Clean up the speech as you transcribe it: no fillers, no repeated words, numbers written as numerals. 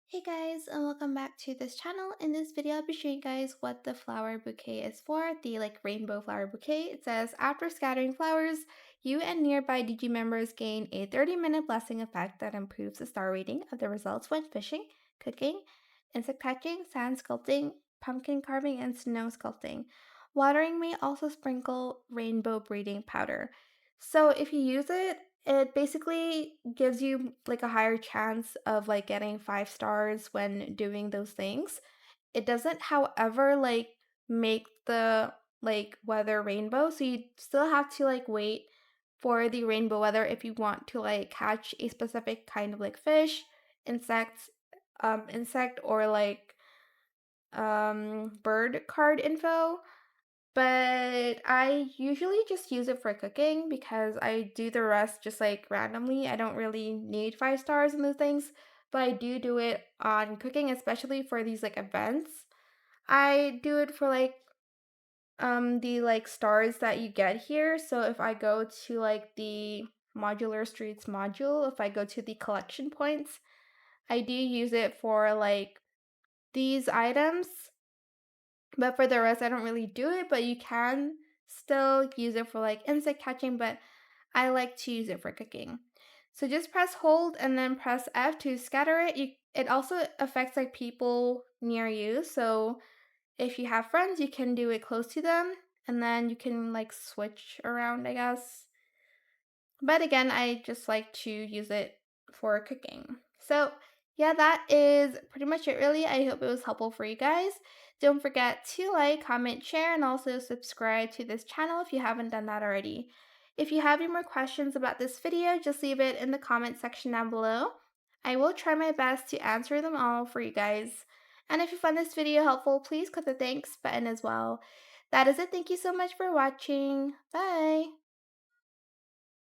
Hey guys, and welcome back to this channel. In this video, I'll be showing you guys what the flower bouquet is for, the rainbow flower bouquet. It says, after scattering flowers, you and nearby DG members gain a 30-minute blessing effect that improves the star rating of the results when fishing, cooking, insect catching, sand sculpting, pumpkin carving, and snow sculpting. Watering may also sprinkle rainbow breeding powder. So if you use it, it basically gives you a higher chance of getting 5 stars when doing those things. It doesn't, however, make the weather rainbow, so you still have to wait for the rainbow weather if you want to catch a specific kind of fish, insects, insect or bird card info. But I usually just use it for cooking because I do the rest just randomly. I don't really need 5 stars in those things, but I do it on cooking, especially for these events. I do it for the stars that you get here. So if I go to the modular streets module, if I go to the collection points, I do use it for these items, but for the rest, I don't really do it, but you can still use it for insect catching, but I like to use it for cooking. So just press hold and then press F to scatter it. It also affects people near you. So if you have friends, you can do it close to them and then you can switch around, I guess. But again, I just like to use it for cooking. So yeah, that is pretty much it really. I hope it was helpful for you guys. Don't forget to like, comment, share, and also subscribe to this channel if you haven't done that already. If you have any more questions about this video, just leave it in the comment section down below. I will try my best to answer them all for you guys. And if you found this video helpful, please click the thanks button as well. That is it. Thank you so much for watching. Bye!